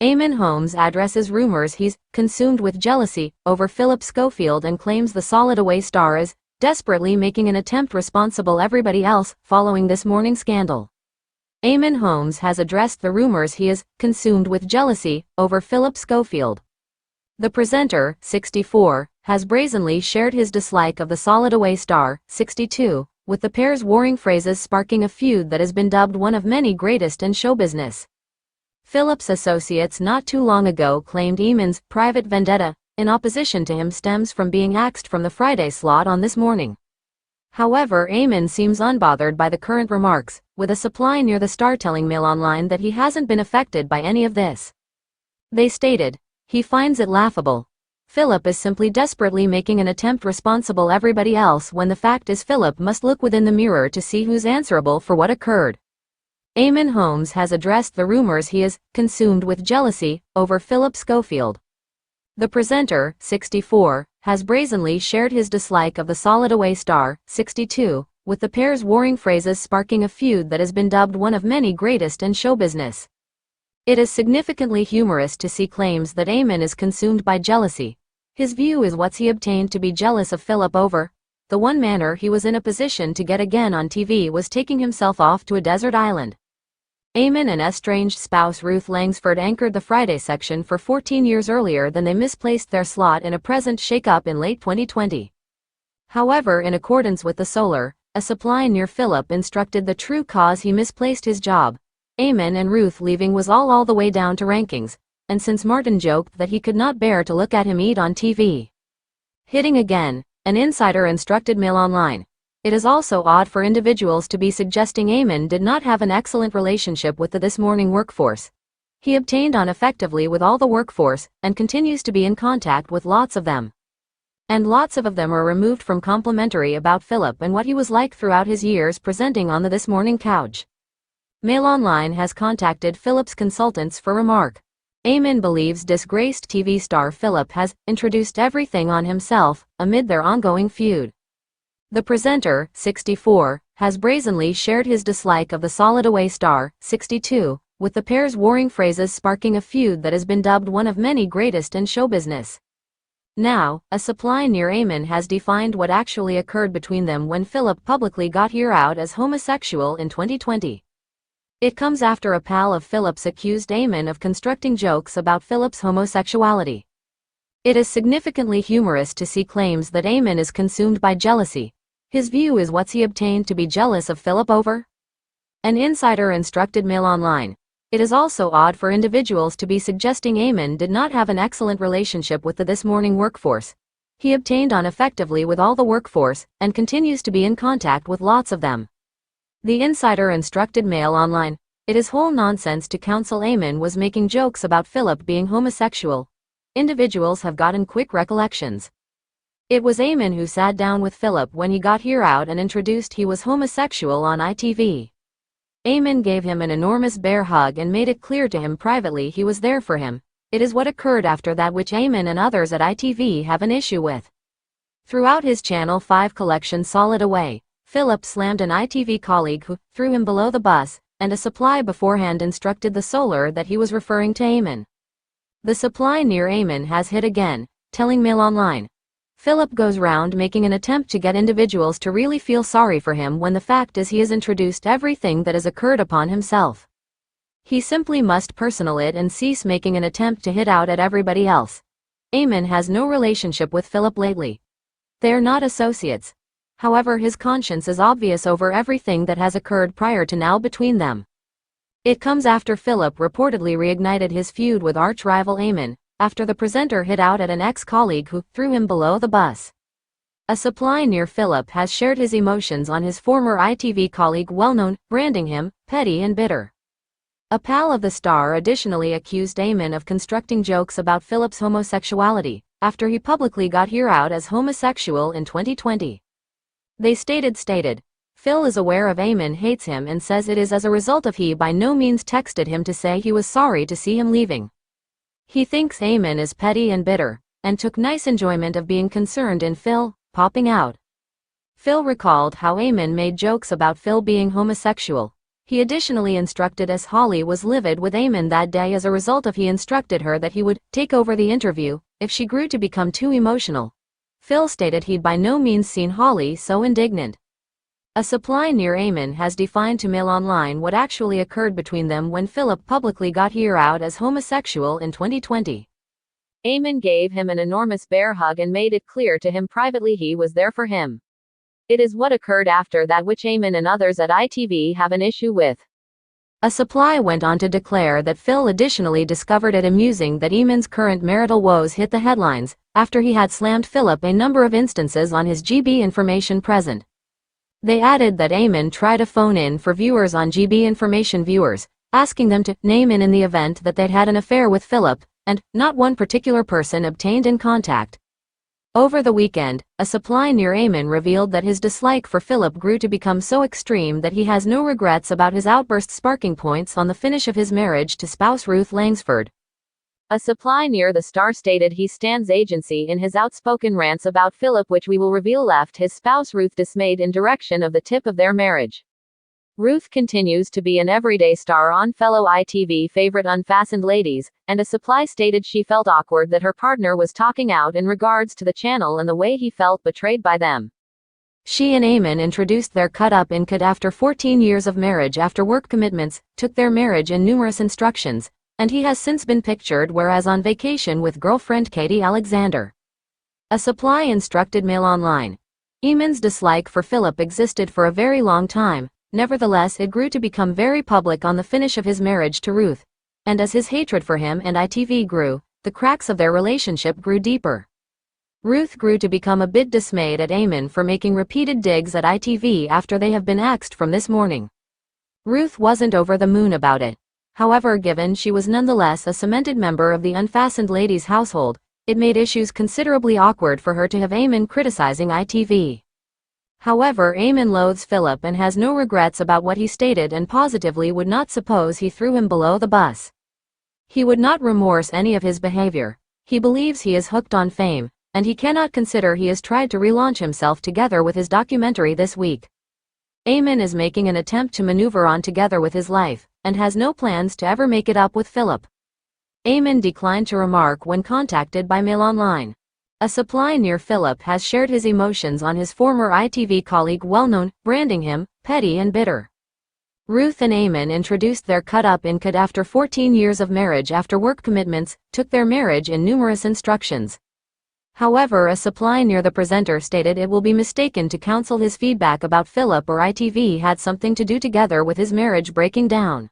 Eamonn Holmes addresses rumors he's consumed with jealousy over Phillip Schofield and claims the Solid Away star is desperately making an attempt responsible everybody else following this morning's scandal. Eamonn Holmes has addressed the rumors he is consumed with jealousy over Phillip Schofield. The presenter, 64, has brazenly shared his dislike of the Solid Away star, 62, with the pair's warring phrases sparking a feud that has been dubbed one of many greatest in show business. Phillip's associates not too long ago claimed Eamonn's private vendetta in opposition to him stems from being axed from the Friday slot on This Morning. However, Eamonn seems unbothered by the current remarks, with a supply near the star telling Mail Online that he hasn't been affected by any of this. They stated, he finds it laughable. Phillip is simply desperately making an attempt responsible everybody else when the fact is Phillip must look within the mirror to see who's answerable for what occurred. Eamonn Holmes has addressed the rumors he is consumed with jealousy over Phillip Schofield. The presenter, 64, has brazenly shared his dislike of the Solid Away star, 62, with the pair's warring phrases sparking a feud that has been dubbed one of many greatest in show business. It is significantly humorous to see claims that Eamonn is consumed by jealousy. His view is what's he obtained to be jealous of Phillip over? The one manner he was in a position to get again on TV was taking himself off to a desert island. Eamonn and estranged spouse Ruth Langsford anchored the Friday section for 14 years earlier than they misplaced their slot in a present shake-up in late 2020. However, in accordance with the Solar, a supply near Phillip instructed the true cause he misplaced his job. Eamonn and Ruth leaving was all the way down to rankings, and since Martin joked that he could not bear to look at him eat on TV. Hitting again, an insider instructed Mail Online. It is also odd for individuals to be suggesting Eamonn did not have an excellent relationship with the This Morning workforce. He obtained on effectively with all the workforce, and continues to be in contact with lots of them. And lots of them are removed from complimentary about Phillip and what he was like throughout his years presenting on the This Morning couch. Mail Online has contacted Phillip's consultants for remark. Eamonn believes disgraced TV star Phillip has introduced everything on himself amid their ongoing feud. The presenter, 64, has brazenly shared his dislike of the Solid Away star, 62, with the pair's warring phrases sparking a feud that has been dubbed one of many greatest in show business. Now, a supply near Eamonn has defined what actually occurred between them when Phillip publicly got here out as homosexual in 2020. It comes after a pal of Phillip's accused Eamonn of constructing jokes about Phillip's homosexuality. It is significantly humorous to see claims that Eamonn is consumed by jealousy. His view is what's he obtained to be jealous of Phillip over? An insider instructed Mail Online. It is also odd for individuals to be suggesting Eamonn did not have an excellent relationship with the This Morning workforce. He obtained on effectively with all the workforce, and continues to be in contact with lots of them. The insider instructed Mail Online. It is whole nonsense to counsel Eamonn was making jokes about Phillip being homosexual. Individuals have gotten quick recollections. It was Eamonn who sat down with Phillip when he got here out and introduced he was homosexual on ITV. Eamonn gave him an enormous bear hug and made it clear to him privately he was there for him. It is what occurred after that which Eamonn and others at ITV have an issue with. Throughout his Channel 5 collection Solid Away, Phillip slammed an ITV colleague who threw him below the bus, and a supply beforehand instructed the Solar that he was referring to Eamonn. The supply near Eamonn has hit again, telling Mail Online. Phillip goes round making an attempt to get individuals to really feel sorry for him when the fact is he has introduced everything that has occurred upon himself. He simply must personal it and cease making an attempt to hit out at everybody else. Eamonn has no relationship with Phillip lately. They are not associates. However, his conscience is obvious over everything that has occurred prior to now between them. It comes after Phillip reportedly reignited his feud with arch-rival Eamonn, after the presenter hit out at an ex-colleague who threw him below the bus. A supply near Phillip has shared his emotions on his former ITV colleague well-known, branding him petty and bitter. A pal of the star additionally accused Eamonn of constructing jokes about Phillip's homosexuality, after he publicly got here out as homosexual in 2020. They stated, Phil is aware of Eamonn hates him and says it is as a result of he by no means texted him to say he was sorry to see him leaving. He thinks Eamonn is petty and bitter, and took nice enjoyment of being concerned in Phil popping out. Phil recalled how Eamonn made jokes about Phil being homosexual. He additionally instructed as Holly was livid with Eamonn that day. As a result of, he instructed her that he would take over the interview if she grew to become too emotional. Phil stated he'd by no means seen Holly so indignant. A supply near Eamonn has defined to Mail Online what actually occurred between them when Phillip publicly got here out as homosexual in 2020. Eamonn gave him an enormous bear hug and made it clear to him privately he was there for him. It is what occurred after that which Eamonn and others at ITV have an issue with. A supply went on to declare that Phil additionally discovered it amusing that Eamonn's current marital woes hit the headlines after he had slammed Phillip a number of instances on his GB Information present. They added that Eamonn tried to phone in for viewers on GB Information viewers, asking them to name in the event that they'd had an affair with Phillip, and not one particular person obtained in contact. Over the weekend, a supply near Eamonn revealed that his dislike for Phillip grew to become so extreme that he has no regrets about his outbursts, sparking points on the finish of his marriage to spouse Ruth Langsford. A supply near the Star stated he stands agency in his outspoken rants about Phillip, which we will reveal left his spouse Ruth dismayed in direction of the tip of their marriage. Ruth continues to be an everyday star on fellow ITV favorite Unfastened Ladies, and a supply stated she felt awkward that her partner was talking out in regards to the channel and the way he felt betrayed by them. She and Eamonn introduced their cut-up in Cut after 14 years of marriage after work commitments took their marriage in numerous instructions, and he has since been pictured whereas on vacation with girlfriend Katie Alexander. A supply instructed Mail Online. Eamonn's dislike for Phillip existed for a very long time. Nevertheless, it grew to become very public on the finish of his marriage to Ruth. And as his hatred for him and ITV grew, the cracks of their relationship grew deeper. Ruth grew to become a bit dismayed at Eamonn for making repeated digs at ITV after they have been axed from This Morning. Ruth wasn't over the moon about it. However, given she was nonetheless a cemented member of the Unfastened Ladies household, it made issues considerably awkward for her to have Eamonn criticizing ITV. However, Eamonn loathes Phillip and has no regrets about what he stated and positively would not suppose he threw him below the bus. He would not remorse any of his behavior. He believes he is hooked on fame, and he cannot consider he has tried to relaunch himself together with his documentary this week. Eamonn is making an attempt to maneuver on together with his life, and has no plans to ever make it up with Phillip. Eamonn declined to remark when contacted by Mail Online. A supply near Phillip has shared his emotions on his former ITV colleague, well-known, branding him petty and bitter. Ruth and Eamonn introduced their cut-up in Cut after 14 years of marriage after work commitments took their marriage in numerous instructions. However, a supply near the presenter stated it will be mistaken to counsel his feedback about Phillip or ITV had something to do together with his marriage breaking down.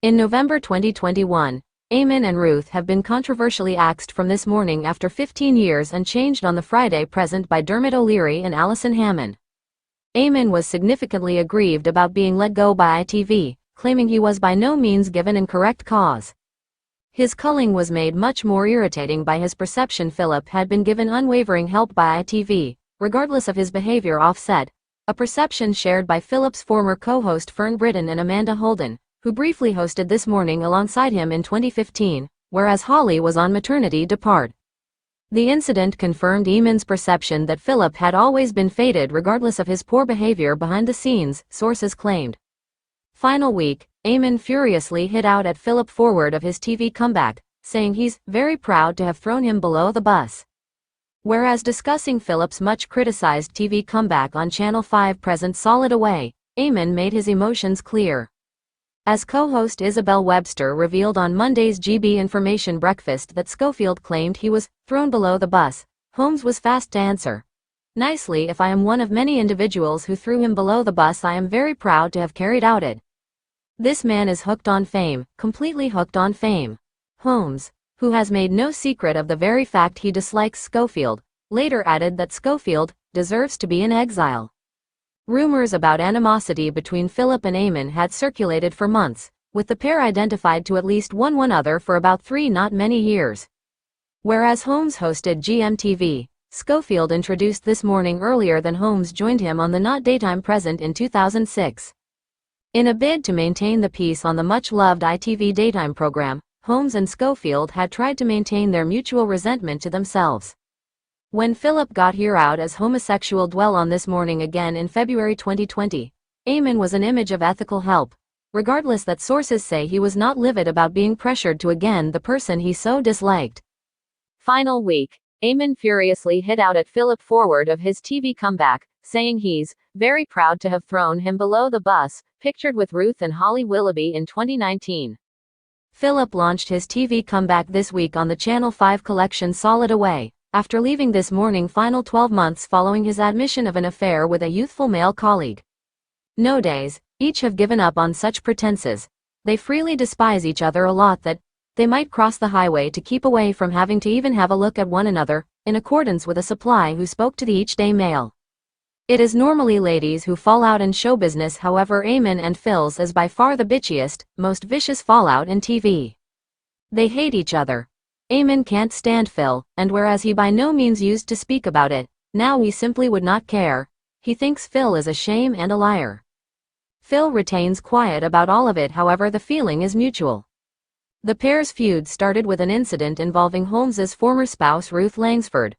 In November 2021, Eamonn and Ruth have been controversially axed from This Morning after 15 years and changed on the Friday present by Dermot O'Leary and Alison Hammond. Eamonn was significantly aggrieved about being let go by ITV, claiming he was by no means given an correct cause. His culling was made much more irritating by his perception Phillip had been given unwavering help by ITV, regardless of his behavior off-set, a perception shared by Phillip's former co-host Fern Britton and Amanda Holden, who briefly hosted This Morning alongside him in 2015, whereas Holly was on maternity depart. The incident confirmed Eamonn's perception that Phillip had always been fated regardless of his poor behavior behind the scenes, sources claimed. Final week, Eamonn furiously hit out at Phillip forward of his TV comeback, saying he's very proud to have thrown him below the bus. Whereas discussing Phillip's much criticized TV comeback on Channel 5 present Solid Away, Eamonn made his emotions clear. As co-host Isabel Webster revealed on Monday's GB Information Breakfast that Schofield claimed he was thrown below the bus, Holmes was fast to answer. Nicely, if I am one of many individuals who threw him below the bus, I am very proud to have carried out it. This man is hooked on fame, completely hooked on fame. Holmes, who has made no secret of the very fact he dislikes Schofield, later added that Schofield deserves to be in exile. Rumors about animosity between Phillip and Eamonn had circulated for months, with the pair identified to at least one other for about 3 not many years. Whereas Holmes hosted GMTV, Schofield introduced This Morning earlier than Holmes joined him on the Not Daytime present in 2006. In a bid to maintain the peace on the much-loved ITV daytime program, Holmes and Schofield had tried to maintain their mutual resentment to themselves. When Phillip got here out as homosexual dwell on This Morning again in February 2020, Eamonn was an image of ethical help, regardless that sources say he was not livid about being pressured to again the person he so disliked. Final week. Eamonn furiously hit out at Phillip forward of his TV comeback, saying he's very proud to have thrown him below the bus, pictured with Ruth and Holly Willoughby in 2019. Phillip launched his TV comeback this week on the Channel 5 collection Solid Away, after leaving This Morning final 12 months following his admission of an affair with a youthful male colleague. Nowadays, each have given up on such pretenses. They freely despise each other a lot that they might cross the highway to keep away from having to even have a look at one another, in accordance with a supply who spoke to the Each Day Mail. It is normally ladies who fall out in show business, however Eamonn and Phil's is by far the bitchiest, most vicious fallout in TV. They hate each other. Eamonn can't stand Phil, and whereas he by no means used to speak about it, now he simply would not care. He thinks Phil is a shame and a liar. Phil retains quiet about all of it, however the feeling is mutual. The pair's feud started with an incident involving Holmes's former spouse Ruth Langsford.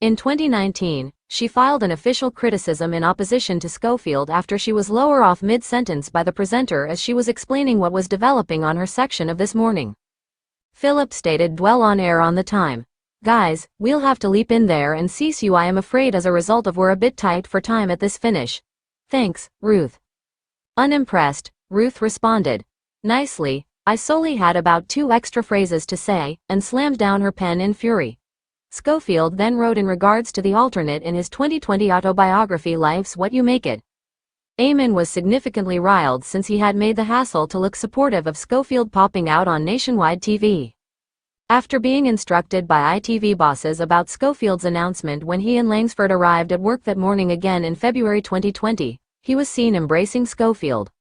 In 2019, she filed an official criticism in opposition to Schofield after she was lower off mid-sentence by the presenter as she was explaining what was developing on her section of This Morning. Phillip stated dwell on air on the time. Guys, we'll have to leap in there and cease you. I am afraid as a result of we're a bit tight for time at this finish. Thanks, Ruth. Unimpressed, Ruth responded. Nicely, I solely had about 2 extra phrases to say, and slammed down her pen in fury. Schofield then wrote in regards to the alternate in his 2020 autobiography Life's What You Make It. Eamonn was significantly riled since he had made the hassle to look supportive of Schofield popping out on nationwide TV. After being instructed by ITV bosses about Schofield's announcement when he and Langsford arrived at work that morning again in February 2020, he was seen embracing Schofield.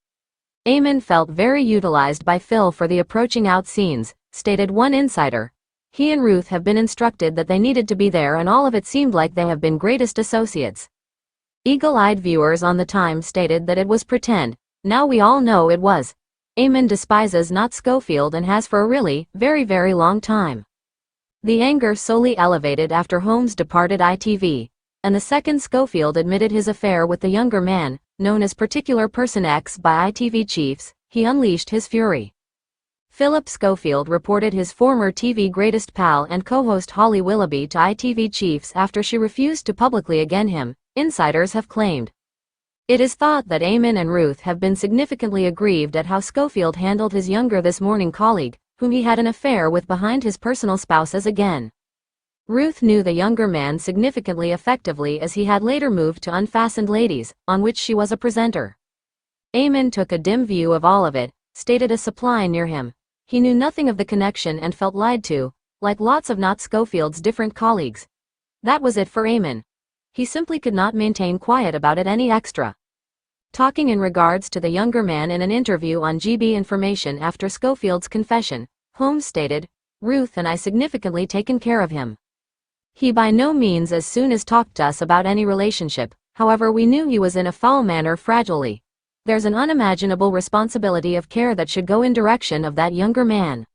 Eamonn felt very utilized by Phil for the approaching out scenes, stated one insider. He and Ruth have been instructed that they needed to be there and all of it seemed like they have been greatest associates. Eagle-eyed viewers on the time stated that it was pretend. Now we all know it was. Eamonn despises not Schofield and has for a really, very very long time. The anger solely elevated after Holmes departed ITV, and the second Schofield admitted his affair with the younger man, known as Particular Person X by ITV chiefs, he unleashed his fury. Phillip Schofield reported his former TV greatest pal and co-host Holly Willoughby to ITV chiefs after she refused to publicly again him, insiders have claimed. It is thought that Eamonn and Ruth have been significantly aggrieved at how Schofield handled his younger This Morning colleague, whom he had an affair with behind his personal spouses again. Ruth knew the younger man significantly effectively as he had later moved to Unfastened Ladies, on which she was a presenter. Eamonn took a dim view of all of it, stated a supply near him. He knew nothing of the connection and felt lied to, like lots of not Schofield's different colleagues. That was it for Eamonn. He simply could not maintain quiet about it any extra. Talking in regards to the younger man in an interview on GB Information after Schofield's confession, Holmes stated, Ruth and I significantly taken care of him. He by no means as soon as talked to us about any relationship, however we knew he was in a foul manner fragilely. There's an unimaginable responsibility of care that should go in direction of that younger man.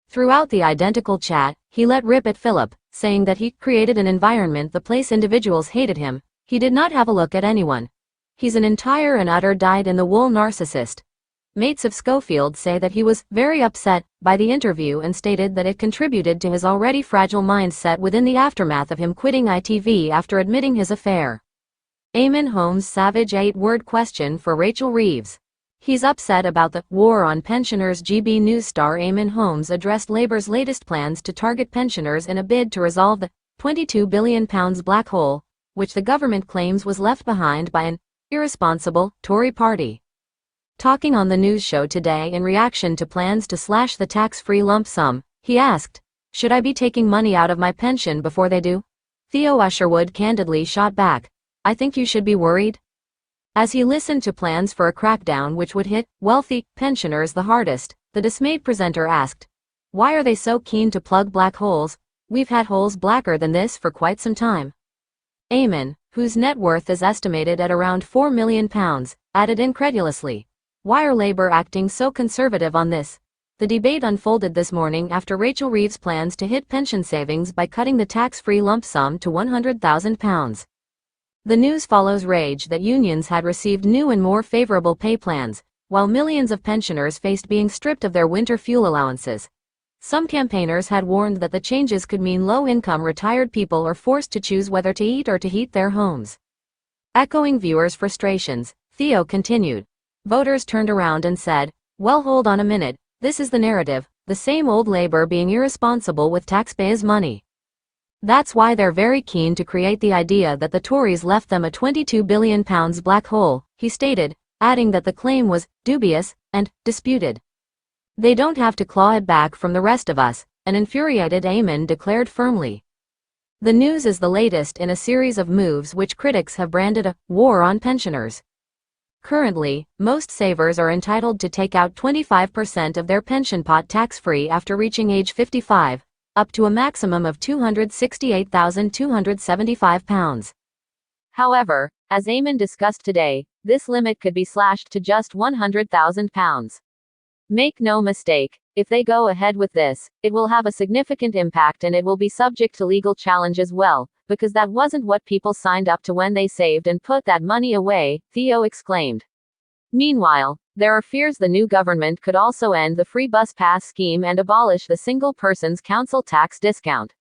Throughout the identical chat, he let rip at Phillip, saying that he created an environment the place individuals hated him. He did not have a look at anyone. He's an entire and utter dyed-in-the-wool narcissist. Mates of Schofield say that he was very upset by the interview and stated that it contributed to his already fragile mindset within the aftermath of him quitting ITV after admitting his affair. Eamonn Holmes' savage 8-word question for Rachel Reeves. He's upset about the war on pensioners. GB News star Eamonn Holmes addressed Labour's latest plans to target pensioners in a bid to resolve the £22 billion black hole, which the government claims was left behind by an irresponsible Tory party. Talking on the news show today in reaction to plans to slash the tax-free lump sum, he asked, "Should I be taking money out of my pension before they do?" Theo Usherwood candidly shot back, "I think you should be worried." As he listened to plans for a crackdown which would hit wealthy pensioners the hardest, the dismayed presenter asked, "Why are they so keen to plug black holes? We've had holes blacker than this for quite some time." Eamonn, whose net worth is estimated at around £4 million, added incredulously, "Why are Labour acting so conservative on this?" The debate unfolded this morning after Rachel Reeves' plans to hit pension savings by cutting the tax-free lump sum to £100,000. The news follows rage that unions had received new and more favourable pay plans, while millions of pensioners faced being stripped of their winter fuel allowances. Some campaigners had warned that the changes could mean low-income retired people are forced to choose whether to eat or to heat their homes. Echoing viewers' frustrations, Theo continued. Voters turned around and said, "Well, hold on a minute, this is the narrative, the same old Labour being irresponsible with taxpayers' money. That's why they're very keen to create the idea that the Tories left them a £22 billion black hole," he stated, adding that the claim was dubious and disputed. "They don't have to claw it back from the rest of us," an infuriated Eamonn declared firmly. The news is the latest in a series of moves which critics have branded a war on pensioners. Currently, most savers are entitled to take out 25% of their pension pot tax-free after reaching age 55, up to a maximum of £268,275. However, as Eamonn discussed today, this limit could be slashed to just £100,000. Make no mistake, if they go ahead with this, it will have a significant impact and it will be subject to legal challenge as well, because that wasn't what people signed up to when they saved and put that money away, Theo exclaimed. Meanwhile, there are fears the new government could also end the free bus pass scheme and abolish the single person's council tax discount.